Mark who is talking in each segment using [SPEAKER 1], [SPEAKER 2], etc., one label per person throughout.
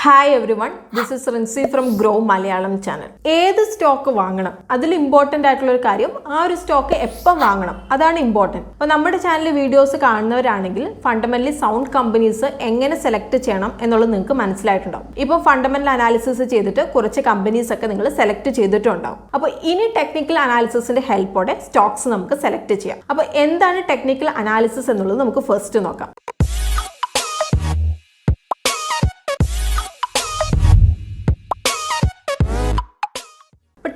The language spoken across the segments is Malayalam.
[SPEAKER 1] Hi everyone, this is Rinsi from Grow Malayalam channel. ഏത് സ്റ്റോക്ക് വാങ്ങണം അതിൽ ഇമ്പോർട്ടൻ്റ് ആയിട്ടുള്ള ഒരു കാര്യം ആ ഒരു സ്റ്റോക്ക് എപ്പോൾ വാങ്ങണം അതാണ് ഇമ്പോർട്ടൻറ്റ്. അപ്പോൾ നമ്മുടെ ചാനലിൽ വീഡിയോസ് കാണുന്നവരാണെങ്കിൽ ഫണ്ടമെന്റലി സൗണ്ട് കമ്പനീസ് എങ്ങനെ സെലക്ട് ചെയ്യണം എന്നുള്ളത് നിങ്ങൾക്ക് മനസ്സിലായിട്ടുണ്ടാവും. ഇപ്പോൾ ഫണ്ടമെന്റൽ അനാലിസിസ് ചെയ്തിട്ട് കുറച്ച് കമ്പനീസ് ഒക്കെ നിങ്ങൾ സെലക്ട് ചെയ്തിട്ടുണ്ടാവും. അപ്പോൾ ഇനി ടെക്നിക്കൽ അനാലിസിസിന്റെ ഹെൽപ്പോടെ സ്റ്റോക്സ് നമുക്ക് സെലക്ട് ചെയ്യാം. അപ്പോൾ എന്താണ് ടെക്നിക്കൽ അനാലിസിസ് എന്നുള്ളത് നമുക്ക് ഫസ്റ്റ് നോക്കാം.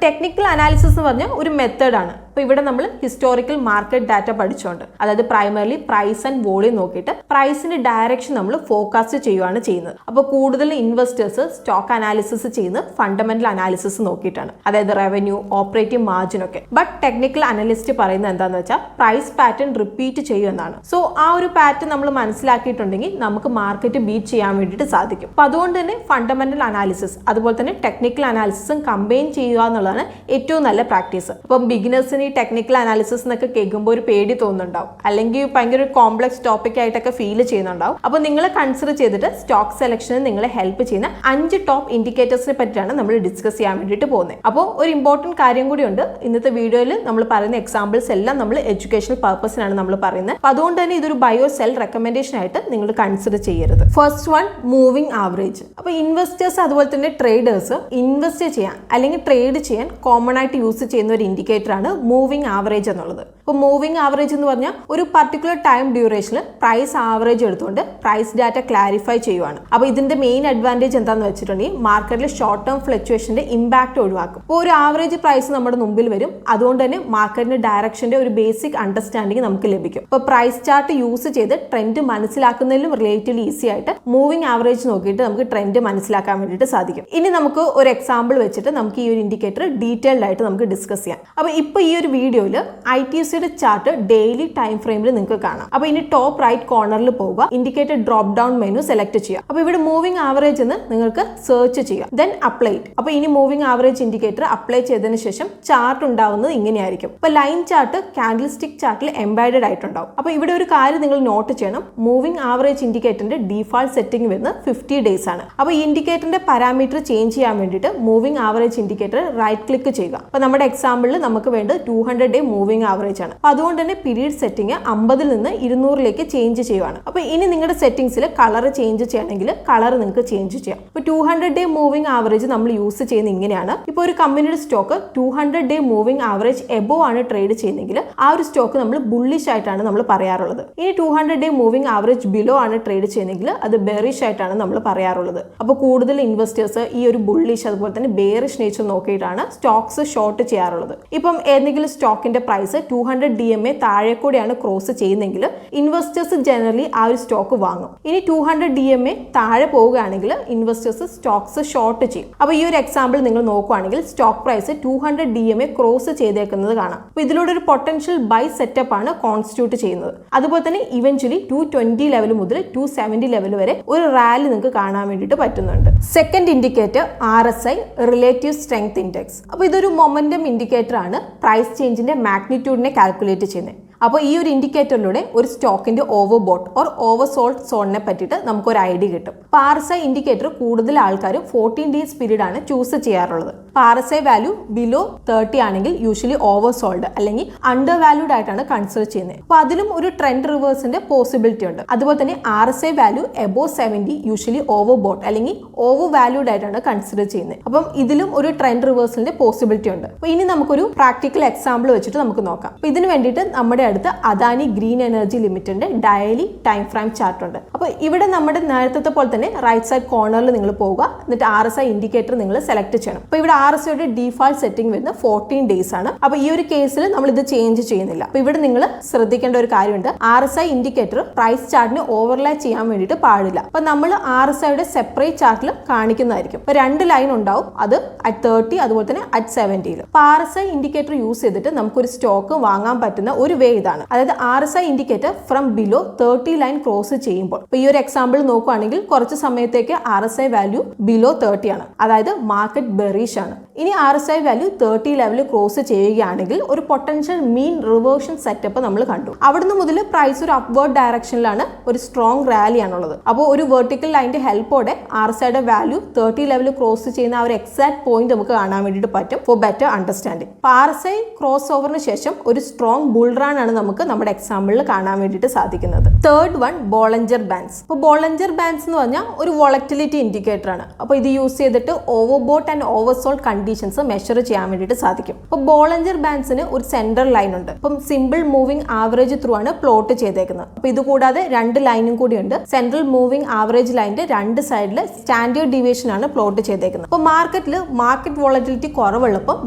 [SPEAKER 1] ടെക്നിക്കൽ അനാലിസിസ് എന്ന് പറഞ്ഞാൽ ഒരു മെത്തേഡാണ്. അപ്പോൾ ഇവിടെ നമ്മൾ ഹിസ്റ്റോറിക്കൽ മാർക്കറ്റ് ഡാറ്റ പഠിച്ചുകൊണ്ട്, അതായത് പ്രൈമറിലി പ്രൈസ് ആൻഡ് വോളിയം നോക്കിയിട്ട് പ്രൈസിന്റെ ഡയറക്ഷൻ നമ്മൾ ഫോർകാസ്റ്റ് ചെയ്യുകയാണ് ചെയ്യുന്നത്. അപ്പോൾ കൂടുതൽ ഇൻവെസ്റ്റേഴ്സ് സ്റ്റോക്ക് അനാലിസിസ് ചെയ്യുന്നത് ഫണ്ടമെന്റൽ അനാലിസിസ് നോക്കിയിട്ടാണ്, അതായത് റവന്യൂ, ഓപ്പറേറ്റിംഗ് മാർജിൻ ഒക്കെ. ബട്ട് ടെക്നിക്കൽ അനലിസ്റ്റ് പറയുന്നത് എന്താണെന്ന് വെച്ചാൽ പ്രൈസ് പാറ്റേൺ റിപ്പീറ്റ് ചെയ്യുമെന്നാണ്. സോ ആ ഒരു പാറ്റേൺ നമ്മൾ മനസ്സിലാക്കിയിട്ടുണ്ടെങ്കിൽ നമുക്ക് മാർക്കറ്റ് ബീറ്റ് ചെയ്യാൻ വേണ്ടിയിട്ട് സാധിക്കും. അപ്പോൾ അതുകൊണ്ട് തന്നെ ഫണ്ടമെന്റൽ അനാലിസിസ് അതുപോലെ തന്നെ ടെക്നിക്കൽ അനാലിസിസും കമ്പൈൻ ചെയ്യുക എന്നുള്ളതാണ് ഏറ്റവും നല്ല പ്രാക്ടീസ്. അപ്പം ബിഗിനേഴ്സിന് ഈ ടെക്നിക്കൽ അനാലിസിസ് എന്നൊക്കെ കേൾക്കുമ്പോൾ ഒരു പേടി തോന്നുന്നുണ്ടാവും, അല്ലെങ്കിൽ ഭയങ്കര ഒരു കോംപ്ലക്സ് ടോപ്പിക് ആയിട്ടൊക്കെ ഫീൽ ചെയ്യുന്നുണ്ടാവും. അപ്പോൾ നിങ്ങൾ കൺസിഡർ ചെയ്തിട്ട് സ്റ്റോക്ക് സെലക്ഷന് നിങ്ങളെ ഹെൽപ്പ് ചെയ്യുന്ന 5 ടോപ്പ് ഇൻഡിക്കേറ്റേഴ്സിനെ പറ്റിയാണ് നമ്മൾ ഡിസ്കസ് ചെയ്യാൻ വേണ്ടിയിട്ട് പോകുന്നത്. അപ്പോൾ ഒരു ഇമ്പോർട്ടൻറ്റ് കാര്യം കൂടിയുണ്ട്. ഇന്നത്തെ വീഡിയോയിൽ നമ്മൾ പറയുന്ന എക്സാമ്പിൾസ് എല്ലാം നമ്മൾ എഡ്യൂക്കേഷണൽ പർപ്പസിനാണ് നമ്മൾ പറയുന്നത്. അപ്പോൾ അതുകൊണ്ട് തന്നെ ഇതൊരു ബയോ സെൽ റെക്കമെൻഡേഷൻ ആയിട്ട് നിങ്ങൾ കൺസിഡർ ചെയ്യരുത്. First one, moving average. അപ്പോൾ ഇൻവെസ്റ്റേഴ്സ് അതുപോലെ തന്നെ ട്രേഡേഴ്സ് ഇൻവെസ്റ്റ് ചെയ്യാൻ അല്ലെങ്കിൽ ട്രേഡ് ചെയ്യാൻ കോമൺ ആയിട്ട് യൂസ് ചെയ്യുന്ന ഒരു ഇൻഡിക്കേറ്റർ ആണ് മൂവിംഗ് ആവറേജ് എന്നുള്ളത്. ഇപ്പോൾ മൂവിംഗ് ആവറേജ് എന്ന് പറഞ്ഞാൽ ഒരു പർട്ടിക്കുലർ ടൈം ഡ്യൂറേഷനിൽ പ്രൈസ് ആവറേജ് എടുത്തുകൊണ്ട് പ്രൈസ് ഡാറ്റ ക്ലാരിഫൈ ചെയ്യുവാണ്. അപ്പോൾ ഇതിന്റെ മെയിൻ അഡ്വാൻറ്റേജ് എന്താണെന്ന് വെച്ചിട്ടുണ്ടെങ്കിൽ മാർക്കറ്റിൽ ഷോർട്ട് ടേം ഫ്ലക്ച്വേഷന്റെ ഇമ്പാക്ട് ഒഴിവാക്കും. അപ്പോൾ ഒരു ആവറേജ് പ്രൈസ് നമ്മുടെ മുമ്പിൽ വരും, അതുകൊണ്ട് തന്നെ മാർക്കറ്റിന്റെ ഡയറക്ഷന്റെ ഒരു ബേസിക് അണ്ടർസ്റ്റാൻഡിങ് നമുക്ക് ലഭിക്കും. ഇപ്പോൾ പ്രൈസ് ചാർട്ട് യൂസ് ചെയ്ത് ട്രെൻഡ് മനസ്സിലാക്കുന്നതിലും റിലേറ്റീവ്ലി ഈസി ആയിട്ട് മൂവിംഗ് ആവറേജ് നോക്കിയിട്ട് നമുക്ക് ട്രെൻഡ് മനസ്സിലാക്കാൻ വേണ്ടിയിട്ട് സാധിക്കും. ഇനി നമുക്ക് ഒരു എക്സാമ്പിൾ വെച്ചിട്ട് നമുക്ക് ഈ ഒരു ഇൻഡിക്കേറ്റർ ഡീറ്റെയിൽഡ് ആയിട്ട് നമുക്ക് ഡിസ്കസ് ചെയ്യാം. അപ്പോൾ ഇപ്പോൾ ഈ ഒരു വീഡിയോയിൽ ITCയുടെ ചാർട്ട് ഡെയിലി ടൈം ഫ്രെയിമിൽ നിങ്ങൾക്ക് കാണാം. അപ്പോൾ ഇനി ടോപ്പ് റൈറ്റ് കോർണറിൽ പോവുക, indicator drop down menu select ചെയ്യുക. അപ്പോൾ ഇവിടെ മൂവിംഗ് ആവറേജ് എന്ന് നിങ്ങൾക്ക് സെർച്ച് ചെയ്യുക, ദെൻ അപ്ലൈ ഇറ്റ്. അപ്പോൾ ഇനി മൂവിംഗ് ആവറേജ് ഇൻഡിക്കേറ്റർ അപ്ലൈ ചെയ്തതിന് ശേഷം ചാർട്ട് ഉണ്ടാവുന്നത് ഇങ്ങനെയായിരിക്കും. അപ്പോൾ ലൈൻ ചാർട്ട് കാൻഡിൽ സ്റ്റിക് ചാർട്ടിൽ എംബൈഡഡ് ആയിട്ടുണ്ടാവും. അപ്പോൾ ഇവിടെ ഒരു കാര്യം നിങ്ങൾ നോട്ട് ചെയ്യണം, മൂവിംഗ് ആവറേജ് ഇൻഡിക്കേറ്ററിന്റെ ഡീഫാൾട്ട് സെറ്റിംഗ് വരുന്നത് 50 ഡേയ്സ് ആണ്. അപ്പോൾ ഈ ഇൻഡിക്കേറ്ററിന്റെ പാരാമീറ്റർ ചേഞ്ച് ചെയ്യാൻ വേണ്ടിയിട്ട് moving average indicator right click ചെയ്യുക. അപ്പോൾ നമ്മുടെ എക്സാമ്പിളിൽ നമുക്ക് വേണ്ടത് 200 ഡേ മൂവിംഗ് ആവറേജ് ആണ്. അപ്പോൾ അതുകൊണ്ട് തന്നെ പീരീഡ് സെറ്റിംഗ് 50 നിന്ന് 200ലേക്ക് ചേഞ്ച് ചെയ്യുവാണ്. അപ്പോൾ ഇനി നിങ്ങളുടെ സെറ്റിംഗ്സിൽ കളർ ചേഞ്ച് ചെയ്യണമെങ്കിൽ കളർ നിങ്ങൾക്ക് ചേഞ്ച് ചെയ്യാം. ഇപ്പോൾ 200 ഡേ മൂവിംഗ് ആവറേജ് നമ്മൾ യൂസ് ചെയ്യുന്നത് ഇങ്ങനെയാണ്. ഇപ്പോൾ ഒരു കമ്പനിയുടെ stock 200 day moving average above ആണ് ട്രേഡ് ചെയ്യുന്നതെങ്കിൽ ആ ഒരു സ്റ്റോക്ക് നമ്മൾ ബുള്ളിഷ് ആയിട്ടാണ് നമ്മൾ പറയാറുള്ളത്. ഇനി 200 ഡേ മൂവിംഗ് ആവറേജ് ബിലോ ആണ് ട്രേഡ് ചെയ്യുന്നതെങ്കിൽ അത് ബെറിഷ് ആയിട്ടാണ് നമ്മൾ പറയാറുള്ളത്. അപ്പോൾ കൂടുതൽ ഇൻവെസ്റ്റേഴ്സ് ഈ ഒരു ബുള്ളിഷ് അതുപോലെ തന്നെ ബെയറിഷ് നേച്ചർ നോക്കിയിട്ടാണ് സ്റ്റോക്സ് ഷോർട്ട് ചെയ്യാറുള്ളത്. ഇപ്പം ഏതെങ്കിലും സ്റ്റോക്കിന്റെ പ്രൈസ് 200 DMA താഴെ കൂടെയാണ് ക്രോസ് ചെയ്യുന്നതെങ്കിൽ ഇൻവെസ്റ്റേഴ്സ് ജനറലി ആ ഒരു സ്റ്റോക്ക് വാങ്ങും. ഇനി 200 DMA താഴെ പോവുകയാണെങ്കിൽ ഇൻവെസ്റ്റേഴ്സ് സ്റ്റോക്സ് ഷോർട്ട് ചെയ്യും. അപ്പോൾ ഈ ഒരു എക്സാമ്പിൾ നിങ്ങൾ നോക്കുകയാണെങ്കിൽ സ്റ്റോക്ക് പ്രൈസ് 200 DMA ക്രോസ് ചെയ്തേക്കുന്നത് കാണാം. അപ്പോൾ ഇതിലൂടെ ഒരു പൊട്ടൻഷ്യൽ ബൈ സെറ്റപ്പ് ആണ് കോൺസ്റ്റിറ്റ്യൂട്ട് ചെയ്യുന്നത്. അതുപോലെ തന്നെ ഇവൻച്വലി 220 ലെവൽ മുതൽ 270 ലെവൽ വരെ ഒരു റാലി നിങ്ങൾക്ക് കാണാൻ വേണ്ടിയിട്ട് പറ്റുന്നുണ്ട്. Second indicator RSI relative strength index. അപ്പോൾ ഇതൊരു മൊമെന്റം ഇൻഡിക്കേറ്റർ ആണ്, പ്രൈസ് ചേഞ്ചിന്റെ മാഗ്നിറ്റ്യൂഡിനെ കാൽക്കുലേറ്റ് ചെയ്യുന്നത്. അപ്പോൾ ഈ ഒരു ഇൻഡിക്കേറ്ററിലൂടെ ഒരു സ്റ്റോക്കിന്റെ ഓവർബോട്ട് ഓർ ഓവർസോൾഡ് സോണിനെ പറ്റിയിട്ട് നമുക്കൊരു ഐഡിയ കിട്ടും. അപ്പോൾ RSI ഇൻഡിക്കേറ്റർ കൂടുതൽ ആൾക്കാരും 14 ഡേയ്സ് പീരീഡ് ആണ് ചൂസ് ചെയ്യാറുള്ളത്. അപ്പോൾ RSI വാല്യൂ ബിലോ 30 ആണെങ്കിൽ യൂഷ്വലി ഓവർസോൾഡ് അല്ലെങ്കിൽ അണ്ടർ വാല്യൂഡ് ആയിട്ടാണ് കൺസിഡർ ചെയ്യുന്നത്. അപ്പോൾ അതിലും ഒരു ട്രെൻഡ് റിവേഴ്സിന്റെ പോസിബിലിറ്റി ഉണ്ട്. അതുപോലെ തന്നെ RSI value above 70 usually overbought അല്ലെങ്കിൽ ഓവർ വാല്യൂഡ് ആയിട്ടാണ് കൺസിഡർ ചെയ്യുന്നത്. അപ്പം ഇതിലും ഒരു ട്രെൻഡ് റിവേഴ്സിന്റെ പോസിബിലിറ്റി ഉണ്ട്. അപ്പോൾ ഇനി നമുക്കൊരു പ്രാക്ടിക്കൽ എക്സാമ്പിൾ വെച്ചിട്ട് നമുക്ക് നോക്കാം. അപ്പോൾ ഇതിന് വേണ്ടിയിട്ട് നമ്മുടെ അടുത്ത് അദാനി ഗ്രീൻ എനർജി ലിമിറ്റഡിന്റെ ഡെയിലി ടൈം ഫ്രെയിം ചാർട്ട് ഉണ്ട്. അപ്പോൾ ഇവിടെ നമ്മുടെ നേരത്തെ പോലെ തന്നെ റൈറ്റ് സൈഡ് കോർണറിൽ നിങ്ങൾ പോവുക, എന്നിട്ട് RSI ഇൻഡിക്കേറ്റർ നിങ്ങൾ സെലക്ട് ചെയ്യണം. അപ്പോൾ ഇവിടെ RSIയുടെ ഡീഫാൾട്ട് സെറ്റിംഗ് വരുന്നത് 14 ഡേയ്സ് ആണ്. അപ്പോൾ ഈ ഒരു കേസിൽ നമ്മൾ ഇത് ചേഞ്ച് ചെയ്യുന്നില്ല. അപ്പോൾ ഇവിടെ നിങ്ങൾ ശ്രദ്ധിക്കേണ്ട ഒരു കാര്യമുണ്ട്, RSI ഇൻഡിക്കേറ്റർ പ്രൈസ് ചാർട്ടിന് ഓവർലേ ചെയ്യാൻ വേണ്ടിയിട്ട് പാടില്ല. അപ്പോൾ നമ്മൾ RSIയുടെ സെപ്പറേറ്റ് ചാർട്ടിൽ കാണിക്കുന്നതായിരിക്കും. അപ്പോൾ 2 ലൈൻ ഉണ്ടാവും, അത് at 30 അതുപോലെ തന്നെ at 70. അപ്പോൾ RSI ഇൻഡിക്കേറ്റർ യൂസ് ചെയ്തിട്ട് നമുക്കൊരു സ്റ്റോക്ക് വാങ്ങാൻ പറ്റുന്ന ഒരു വേ ഇതാണ്. അതായത് RSI indicator from below 30 line cross ചെയ്യുമ്പോൾ, ഇപ്പോൾ ഈ ഒരു എക്സാമ്പിൾ നോക്കുകയാണെങ്കിൽ കുറച്ച് സമയത്തേക്ക് RSI വാല്യൂ ബിലോ 30 ആണ്, അതായത് മാർക്കറ്റ് ബെറിഷ് ആണ്. ആണ്. ഇനി RSI വാല്യൂ 30 ലെവൽ ക്രോസ് ചെയ്യുകയാണെങ്കിൽ ഒരു പൊട്ടൻഷ്യൽ മീൻ റിവേർഷൻ സെറ്റപ്പ് നമ്മൾ കണ്ടു. അവിടുന്ന് മുതൽ പ്രൈസ് ഒരു അപ്വേർഡ് ഡയറക്ഷനിലാണ്, ഒരു സ്ട്രോങ് റാലി ആണുള്ളത്. അപ്പോൾ ഒരു വെർട്ടിക്കൽ ലൈൻ്റെ ഹെൽപ്പോടെ RSIയുടെ വാല്യൂ 30 ലെവൽ ക്രോസ് ചെയ്യുന്ന ആ ഒരു എക്സാക്ട് പോയിന്റ് നമുക്ക് കാണാൻ വേണ്ടിയിട്ട് പറ്റും ഫോർ ബെറ്റർ അണ്ടർസ്റ്റാൻഡിങ്. അപ്പോൾ RSI ക്രോസ് ഓവറിന് ശേഷം ഒരു സ്ട്രോങ് ബുൾ റൺ ആണ് നമുക്ക് നമ്മുടെ എക്സാമ്പിളിൽ കാണാൻ വേണ്ടിയിട്ട് സാധിക്കുന്നത്. Third one Bollinger bands. അപ്പോൾ ബോളഞ്ചർ ബാൻഡ്സ് എന്ന് പറഞ്ഞാൽ ഒരു വോളറ്റിലിറ്റി ഇൻഡിക്കേറ്റർ ആണ്. അപ്പോൾ ഇത് യൂസ് ചെയ്തിട്ട് overbought and oversold conditions measure ചെയ്യാൻ വേണ്ടിയിട്ട് സാധിക്കും. അപ്പോൾ ബോളഞ്ചർ ബാൻഡ്സിന് ഒരു സെൻട്രൽ ലൈൻ ഉണ്ട്. അപ്പം സിമ്പിൾ മൂവിംഗ് ആവറേജ് ത്രൂ ആണ് പ്ലോട്ട് ചെയ്തേക്കുന്നത്. അപ്പോൾ ഇത് കൂടാതെ 2 ലൈനും കൂടി ഉണ്ട്. സെൻട്രൽ മൂവിംഗ് ആവറേജ് ലൈനിന്റെ 2 സൈഡിൽ സ്റ്റാൻഡേർഡ് ഡീവിയേഷൻ ആണ് പ്ലോട്ട് ചെയ്തേക്കുന്നത്. അപ്പോൾ മാർക്കറ്റ് വോളറ്റിലിറ്റി കുറവുള്ളപ്പോൾ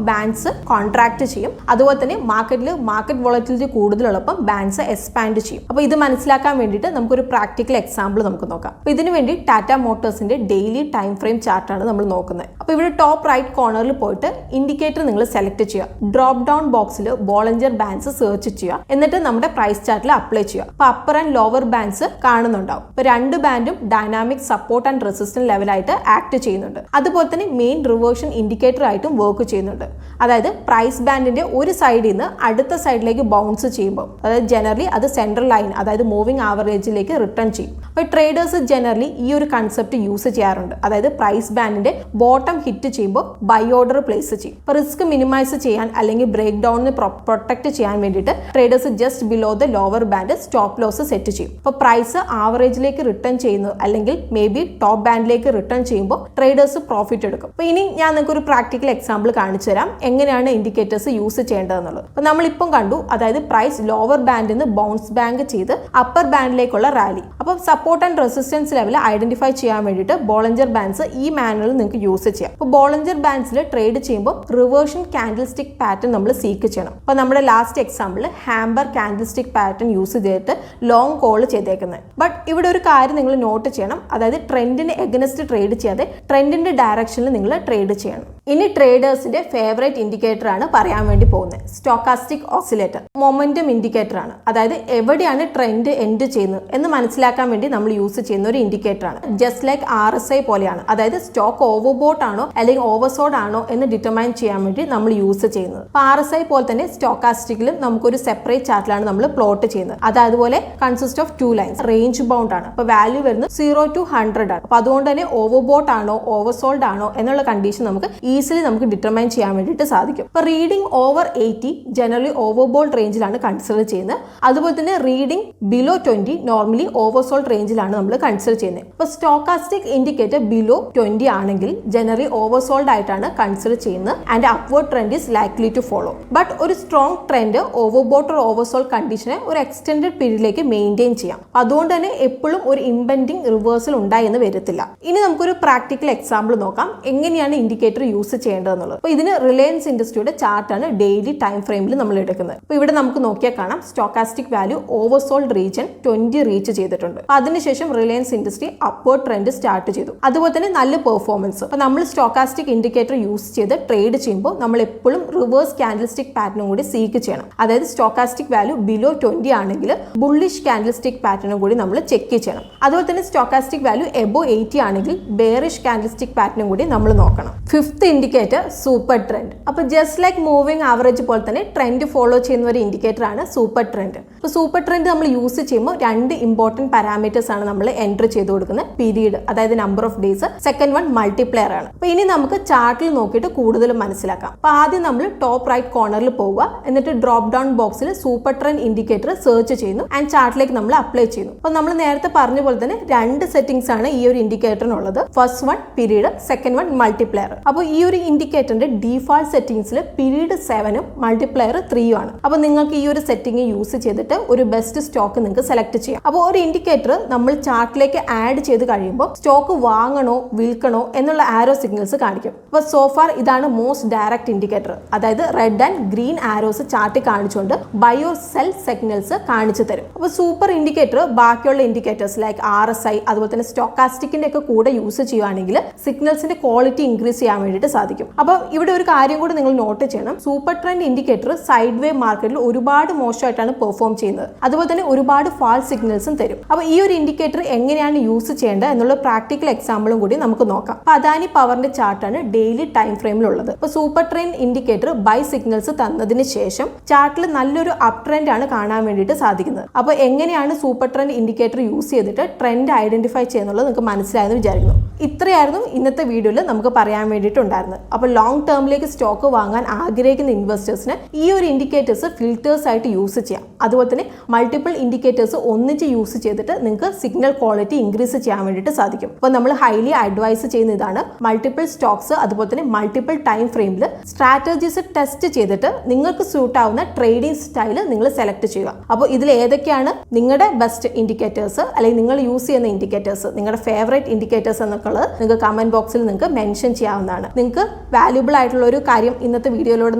[SPEAKER 1] ബാൻഡ്സ് കോൺട്രാക്ട് ചെയ്യും. അതുപോലെ തന്നെ മാർക്കറ്റ് വോളറ്റിലിറ്റി കൂടുതലുള്ളപ്പോൾ ബാൻഡ്സ് എക്സ്പാൻഡ് ചെയ്യും. അപ്പോൾ ഇത് മനസ്സിലാക്കാൻ വേണ്ടിയിട്ട് നമുക്കൊരു പ്രാക്ടിക്കൽ എക്സാമ്പിൾ നമുക്ക് നോക്കാം. അപ്പോൾ ഇതിനു വേണ്ടി ടാറ്റ മോട്ടോഴ്സിന്റെ ഡെയിലി ടൈം ഫ്രെയിം ചാർട്ടാണ് നമ്മൾ നോക്കുന്നത്. അപ്പോൾ ഇവിടെ ടോപ്പ് റൈറ്റ് കോർണറിൽ പോയിട്ട് ഇൻഡിക്കേറ്റർ നിങ്ങൾ സെലക്ട് ചെയ്യുക. ഡ്രോപ്പ് ഡൗൺ ബോക്സിൽ ബോളഞ്ചർ ബാൻഡ്സ് സെർച്ച് ചെയ്യുക. എന്നിട്ട് നമ്മുടെ പ്രൈസ് ചാർട്ടിൽ അപ്ലൈ ചെയ്യുക. അപ്പോൾ അപ്പർ ആൻഡ് ലോവർ ബാൻഡ്സ് കാണുന്നുണ്ടാവും. ഇപ്പോൾ 2 ബാൻഡും ഡൈനാമിക് സപ്പോർട്ട് ആൻഡ് റെസിസ്റ്റൻസ് ലെവലായിട്ട് ആക്ട് ചെയ്യുന്നുണ്ട്. അതുപോലെ തന്നെ മെയിൻ റിവേർഷൻ ഇൻഡിക്കേറ്റർ ആയിട്ടും വർക്ക് ചെയ്യുന്നുണ്ട്. അതായത് പ്രൈസ് ബാൻഡിന്റെ ഒരു സൈഡിൽ നിന്ന് അടുത്ത സൈഡിലേക്ക് ബൗൺസ് ചെയ്യുമ്പോൾ, അതായത് ജനറലി അത് സെൻട്രൽ ലൈൻ, അതായത് മൂവിംഗ് ആവറേജിലേക്ക് റിട്ടേൺ ചെയ്യും. അപ്പോൾ ട്രേഡേഴ്സ് ജനറലി ഈ ഒരു കൺസെപ്റ്റ് യൂസ് ചെയ്യാറുണ്ട്. അതായത് പ്രൈസ് ബാൻഡിന്റെ ബോട്ടം ഹിറ്റ് ചെയ്യുമ്പോൾ ബൈ ഓർഡർ പ്ലേസ് ചെയ്യും. ഇപ്പോൾ റിസ്ക് മിനിമൈസ് ചെയ്യാൻ അല്ലെങ്കിൽ ബ്രേക്ക് ഡൗണിന് പ്രൊട്ടക്ട് ചെയ്യാൻ വേണ്ടിയിട്ട് traders just below the lower band stop loss set ചെയ്യും. അപ്പോൾ പ്രൈസ് ആവറേജിലേക്ക് റിട്ടേൺ ചെയ്യുന്നു അല്ലെങ്കിൽ മേ ബി ടോപ്പ് ബാൻഡിലേക്ക് റിട്ടേൺ ചെയ്യുമ്പോൾ ട്രേഡേഴ്സ് പ്രോഫിറ്റ് എടുക്കും. അപ്പോൾ ഇനി ഞാൻ നിങ്ങൾക്ക് ഒരു പ്രാക്ടിക്കൽ എക്സാമ്പിൾ കാണിച്ചു തരാം എങ്ങനെയാണ് ഇൻഡിക്കേറ്റേഴ്സ് യൂസ് ചെയ്യേണ്ടതെന്നുള്ളത്. അപ്പോൾ നമ്മളിപ്പം കണ്ടു, അതായത് പ്രൈസ് ലോവർ ബാൻഡിൽ നിന്ന് ബൗൺസ് ബാങ്ക് ചെയ്ത് അപ്പർ ബാൻഡിലേക്കുള്ള റാലി. അപ്പോൾ support and resistance level identify ചെയ്യാൻ വേണ്ടിയിട്ട് ബോളഞ്ചർ ബാൻഡ്സ് ഈ മാനുവൽ നിങ്ങൾക്ക് യൂസ് ചെയ്യാം. അപ്പോൾ ബോളഞ്ചർ ബാൻഡ്സിൽ ട്രേഡ് ചെയ്യുമ്പോൾ റിവേർഷൻ കാൻഡിൽ സ്റ്റിക് പാറ്റേൺ നമ്മൾ സീക്ക് ചെയ്യണം. അപ്പോൾ നമ്മുടെ last example hamper candle stick pattern use ചെയ്തിട്ട് ലോങ് കോൾ ചെയ്തേക്കുന്നത്. ബട്ട് ഇവിടെ ഒരു കാര്യം നിങ്ങൾ നോട്ട് ചെയ്യണം, അതായത് ട്രെൻഡിന് എഗനസ്റ്റ് ട്രേഡ് ചെയ്യാതെ ട്രെൻഡിന്റെ ഡയറക്ഷനിൽ നിങ്ങൾ ട്രേഡ് ചെയ്യണം. ഇനി ട്രേഡേഴ്സിന്റെ ഫേവറേറ്റ് ഇൻഡിക്കേറ്റർ ആണ് പറയാൻ വേണ്ടി പോകുന്നത്. സ്റ്റോക്കാസ്റ്റിക് ഓസിലേറ്റർ മൊമെന്റം ഇൻഡിക്കേറ്റർ ആണ്. അതായത് എവിടെയാണ് ട്രെൻഡ് എൻഡ് ചെയ്യുന്നത് എന്ന് മനസ്സിലാക്കാൻ വേണ്ടി നമ്മൾ യൂസ് ചെയ്യുന്ന ഒരു ഇൻഡിക്കേറ്റർ ആണ്. ജസ്റ്റ് ലൈക്ക് RSI പോലെയാണ്. അതായത് സ്റ്റോക്ക് ഓവർബോട്ട് ആണോ അല്ലെങ്കിൽ ഓവർസോൾഡ് ആണോ എന്ന് ഡിറ്റർമൈൻ ചെയ്യാൻ വേണ്ടി നമ്മൾ യൂസ് ചെയ്യുന്നത്. അപ്പോൾ RSI പോലെ തന്നെ സ്റ്റോക്കാസ്റ്റിക്കിലും നമുക്കൊരു സെപ്പറേറ്റ് ചാർട്ടിലാണ് നമ്മൾ പ്ലോട്ട് ചെയ്യുന്നത്. അത് അതുപോലെ consist of 2 lines, range bound ആണ്. അപ്പോൾ വാല്യൂ വരുന്നത് 0 to 100 ആണ്. അപ്പോൾ അതുകൊണ്ട് തന്നെ ഓവർബോട്ട് ആണോ ഓവർസോൾഡ് ആണോ എന്നുള്ള കണ്ടീഷൻ നമുക്ക് ഈസിലി നമുക്ക് ഡിറ്റർമൈൻ ചെയ്യാൻ വേണ്ടിയിട്ട് സാധിക്കും. ഇപ്പോൾ റീഡിംഗ് ഓവർ 80 ജനറലി ഓവർബോൾഡ് റേഞ്ചിലാണ് കൺസിഡർ ചെയ്യുന്നത്. അതുപോലെ തന്നെ റീഡിംഗ് ബിലോ 20 നോർമലി ഓവർസോൾഡ് റേഞ്ചിലാണ് നമ്മൾ കൺസിഡർ ചെയ്യുന്നത്. ഇപ്പോൾ സ്റ്റോക്കാസ്റ്റിക് ഇൻഡിക്കേറ്റർ ബിലോ 20 ആണെങ്കിൽ ജനറലി ഓവർസോൾഡ് ആയിട്ടാണ് കൺസിഡർ ചെയ്യുന്നത് and upward trend is likely to follow. But ഒരു strong trend overbought or oversold കണ്ടീഷനെ ഒരു എക്സ്റ്റെൻഡഡ് പീരീഡിലേക്ക് മെയിൻറ്റെയിൻ ചെയ്യാം. അതുകൊണ്ട് തന്നെ എപ്പോഴും ഒരു ഇംപെൻഡിങ് റിവേഴ്സൽ ഉണ്ടായി എന്ന് വരത്തില്ല. ഇനി നമുക്കൊരു പ്രാക്ടിക്കൽ എക്സാമ്പിൾ നോക്കാം എങ്ങനെയാണ് ഇൻഡിക്കേറ്റർ യൂസ് ചെയ്യേണ്ടതെന്നുള്ളത്. അപ്പോൾ ഇതിന് റിലയൻസ് ഇൻഡസ്ട്രിയുടെ ചാർട്ടാണ് ഡെയിലി ടൈം ഫ്രെയിമിൽ നമ്മൾ എടുക്കുന്നത്. അപ്പോൾ ഇവിടെ നമുക്ക് നോക്കിയാൽ കാണാം stochastic value oversold region 20 reach ചെയ്തിട്ടുണ്ട്. അതിനുശേഷം Reliance industry upward trend start ചെയ്തു. അതുപോലെ തന്നെ നല്ല പെർഫോമൻസ്. അപ്പോൾ നമ്മൾ സ്റ്റോക്കാസ്റ്റിക് ഇൻഡിക്കേറ്റർ യൂസ് ചെയ്ത് ട്രേഡ് ചെയ്യുമ്പോൾ നമ്മൾ എപ്പോഴും റിവേഴ്സ് കാൻഡിൽ സ്റ്റിക് പാറ്റേണും കൂടി സീക്ക് ചെയ്യണം. അതായത് സ്റ്റോക്കാസ്റ്റിക് വാല്യൂ ബിലോ 20 ആണെങ്കിൽ ബുള്ളിഷ് കാൻഡിൽ സ്റ്റിക് പാറ്റേണും കൂടി നമ്മൾ ചെക്ക് ചെയ്യണം. അതുപോലെ തന്നെ സ്റ്റോക്കാസ്റ്റിക് വാല്യൂ എബോ 80 ആണെങ്കിൽ ബെയറിഷ് കാൻഡിൽ സ്റ്റിക് പാറ്റേണും കൂടി നമ്മൾ നോക്കണം. Fifth indicator super trend. അപ്പോൾ ജസ്റ്റ് ലൈക്ക് മൂവിംഗ് ആവറേജ് പോലെ തന്നെ ട്രെൻഡ് ഫോളോ ചെയ്യുന്ന ഒരു ഇൻഡിക്കേറ്റർ ആണ് സൂപ്പർ ട്രെൻഡ്. അപ്പോൾ സൂപ്പർ ട്രെൻഡ് നമ്മൾ യൂസ് ചെയ്യുമ്പോൾ 2 ഇമ്പോർട്ടന്റ് പാരാമീറ്റേഴ്സ് ആണ് നമ്മൾ എൻറ്റർ ചെയ്ത് കൊടുക്കുന്നത്. പീരീഡ്, അതായത് number of days. Second one multiplayer ആണ്. അപ്പോൾ ഇനി നമുക്ക് ചാർട്ടിൽ നോക്കിയിട്ട് കൂടുതൽ മനസ്സിലാക്കാം. അപ്പോൾ ആദ്യം നമ്മൾ ടോപ്പ് റൈറ്റ് കോർണറിൽ പോവുക. എന്നിട്ട് ഡ്രോപ്പ് ഡൗൺ ബോക്സിൽ സൂപ്പർ ട്രെൻഡ് ഇൻഡിക്കേറ്റർ സെർച്ച് ചെയ്യുന്നു ആൻഡ് ചാർട്ടിലേക്ക് നമ്മൾ അപ്ലൈ ചെയ്യുന്നു. അപ്പോൾ നമ്മൾ നേരത്തെ പറഞ്ഞ പോലെ തന്നെ 2 സെറ്റിംഗ്സ് ആണ് ഈ ഒരു ഇൻഡിക്കേറ്ററിനുള്ളത്. First one period, second one multiplier. അപ്പോൾ ഈ ഒരു ഇൻഡിക്കേറ്ററിന്റെ ഡീഫാൾട്ട് സെറ്റിംഗ്സിൽ പീരീഡ് 7ഉം മൾട്ടിപ്ലെയർ 3ഉം ആണ്. അപ്പോൾ നിങ്ങൾക്ക് ഈ ഒരു സെറ്റിംഗ് യൂസ് ചെയ്തിട്ട് ഒരു ബെസ്റ്റ് സ്റ്റോക്ക് നിങ്ങൾക്ക് സെലക്ട് ചെയ്യാം. അപ്പോൾ ഒരു ഇൻഡിക്കേറ്റർ നമ്മൾ ചാർട്ടിലേക്ക് ആഡ് ചെയ്ത് കഴിയുമ്പോൾ സ്റ്റോക്ക് വാങ്ങണോ വിൽക്കണോ എന്നുള്ള ആരോ സിഗ്നൽസ് കാണിക്കും. അപ്പോൾ സോഫാർ ഇതാണ് മോസ്റ്റ് ഡയറക്റ്റ് ഇൻഡിക്കേറ്റർ. അതായത് റെഡ് ആൻഡ് ഗ്രീൻ ആരോസ് ചാർട്ടിൽ കാണിച്ചുകൊണ്ട് ബൈ ഓർ സെൽ സിഗ്നൽസ് കാണിച്ചു തരും. അപ്പോൾ സൂപ്പർ ഇൻഡിക്കേറ്റർ ബാക്കിയുള്ള ഇൻഡിക്കേറ്റേഴ്സ് ലൈക്ക് RSI അതുപോലെ തന്നെ സ്റ്റോക്കാസ്റ്റിക്കിന്റെ ഒക്കെ കൂടെ യൂസ് ചെയ്യുകയാണെങ്കിൽ സിഗ്നൽസിന്റെ ക്വാളിറ്റി ഇൻക്രീസ് ചെയ്യാൻ വേണ്ടിയിട്ട് വേണ്ടിയിട്ട് സാധിക്കും. അപ്പോൾ ഇവിടെ ഒരു കാര്യം കൂടി നിങ്ങൾ നോട്ട് ചെയ്യണം. സൂപ്പർ ട്രെൻഡ് ഇൻഡിക്കേറ്റർ സൈഡ് വേ മാർക്കറ്റിൽ ഒരുപാട് മോശമായിട്ടാണ് പെർഫോം ചെയ്യുന്നത്. അതുപോലെ തന്നെ ഒരുപാട് ഫാൾസ് സിഗ്നൽസും തരും. അപ്പോൾ ഈ ഒരു ഇൻഡിക്കേറ്റർ എങ്ങനെയാണ് യൂസ് ചെയ്യേണ്ടത് എന്നുള്ള പ്രാക്ടിക്കൽ എക്സാമ്പിളും കൂടി നമുക്ക് നോക്കാം. അപ്പോൾ അദാനി പവറിന്റെ ചാർട്ടാണ് ഡെയിലി ടൈം ഫ്രെയിമിലുള്ളത്. അപ്പോൾ super trend indicator buy signals തന്നതിന് ശേഷം ചാർട്ടിൽ നല്ലൊരു അപ് ട്രെൻഡ് ആണ് കാണാൻ വേണ്ടിയിട്ട് സാധിക്കുന്നത്. അപ്പോൾ എങ്ങനെയാണ് സൂപ്പർ ട്രെൻഡ് ഇൻഡിക്കേറ്റർ യൂസ് ചെയ്തിട്ട് ട്രെൻഡ് ഐഡന്റിഫൈ ചെയ്യുന്നുള്ളത് നിങ്ങൾക്ക് മനസ്സിലായെന്ന് വിചാരിക്കുന്നു. ഇത്രയായിരുന്നു ഇന്നത്തെ വീഡിയോയിൽ നമുക്ക് പറയാൻ വേണ്ടിയിട്ടുണ്ടായിരുന്നത്. അപ്പോൾ ലോങ് ടേമിലേക്ക് സ്റ്റോക്ക് വാങ്ങാൻ ആഗ്രഹിക്കുന്ന ഇൻവെസ്റ്റേഴ്സിന് ഈ ഒരു ഇൻഡിക്കേറ്റേഴ്സ് ഫിൽറ്റേഴ്സ് ആയിട്ട് യൂസ് ചെയ്യാം. അതുപോലെ തന്നെ മൾട്ടിപ്പിൾ ഇൻഡിക്കേറ്റേഴ്സ് ഒന്നിച്ച് യൂസ് ചെയ്തിട്ട് നിങ്ങൾക്ക് സിഗ്നൽ ക്വാളിറ്റി ഇൻക്രീസ് ചെയ്യാൻ വേണ്ടിയിട്ട് സാധിക്കും. അപ്പോൾ നമ്മൾ ഹൈലി അഡ്വൈസ് ചെയ്യുന്ന ഇതാണ്, മൾട്ടിപ്പിൾ സ്റ്റോക്സ് അതുപോലെ തന്നെ മൾട്ടിപ്പിൾ ടൈം ഫ്രെയിമിൽ സ്ട്രാറ്റജീസ് ടെസ്റ്റ് ചെയ്തിട്ട് നിങ്ങൾക്ക് സൂട്ട് ആവുന്ന ട്രേഡിംഗ് സ്റ്റൈൽ നിങ്ങൾ സെലക്ട് ചെയ്യുക. അപ്പോൾ ഇതിൽ ഏതൊക്കെയാണ് നിങ്ങളുടെ ബെസ്റ്റ് ഇൻഡിക്കേറ്റേഴ്സ് അല്ലെങ്കിൽ നിങ്ങൾ യൂസ് ചെയ്യുന്ന ഇൻഡിക്കേറ്റേഴ്സ്, നിങ്ങളുടെ ഫേവറേറ്റ് ഇൻഡിക്കേറ്റേഴ്സ് എന്നൊക്കെ ഉള്ളത് നിങ്ങൾക്ക് കമന്റ് ബോക്സിൽ നിങ്ങൾക്ക് മെൻഷൻ ചെയ്യാവുന്നതാണ്. നിങ്ങൾക്ക് വാല്യൂബിൾ ആയിട്ടുള്ള ഒരു കാര്യം ഇന്നത്തെ വീഡിയോയിലൂടെ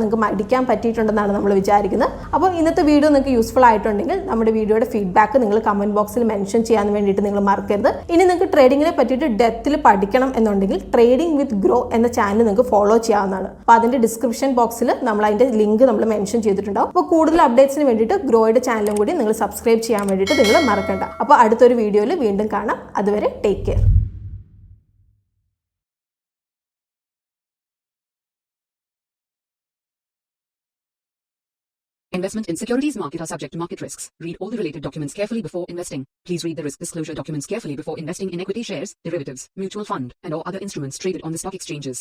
[SPEAKER 1] നിങ്ങൾക്ക് പഠിക്കാൻ പറ്റിയിട്ടുണ്ടെന്നാണ് നമ്മൾ വിചാരിക്കുന്നത്. അപ്പോൾ ഇന്നത്തെ വീഡിയോ നിങ്ങൾക്ക് യൂസ്ഫുൾ ആയിട്ടുണ്ടെങ്കിൽ നമ്മുടെ വീഡിയോയുടെ ഫീഡ്ബാക്ക് നിങ്ങൾ കമന്റ് ബോക്സിൽ മെൻഷൻ ചെയ്യാൻ വേണ്ടിയിട്ട് നിങ്ങൾ മറക്കരുത്. ഇനി നിങ്ങൾക്ക് ട്രേഡിങ്ങിനെ പറ്റിയിട്ട് ഡെപ്തിൽ പഠിക്കണം എന്നുണ്ടെങ്കിൽ ട്രേഡിംഗ് വിത്ത് ഗ്രോ എന്ന ചാനൽ നിങ്ങൾക്ക് ഫോളോ ചെയ്യാവുന്നതാണ്. അപ്പോൾ അതിന്റെ ഡിസ്ക്രിപ്ഷൻ ബോക്സിൽ നമ്മൾ അതിന്റെ ലിങ്ക് നമ്മൾ മെൻഷൻ ചെയ്തിട്ടുണ്ടാവും. അപ്പോൾ കൂടുതൽ അപ്ഡേറ്റ്സിന് വേണ്ടിയിട്ട് ഗ്രോയുടെ ചാനലും കൂടി നിങ്ങൾ സബ്സ്ക്രൈബ് ചെയ്യാൻ വേണ്ടിയിട്ട് നിങ്ങൾ മറക്കണ്ട. അപ്പോൾ അടുത്തൊരു വീഡിയോയിൽ വീണ്ടും കാണാം. അതുവരെ take care.
[SPEAKER 2] Investment in securities market are subject to market risks. Read all the related documents carefully before investing. Please read the risk disclosure documents carefully before investing in equity shares, derivatives, mutual fund, and or other instruments traded on the stock exchanges.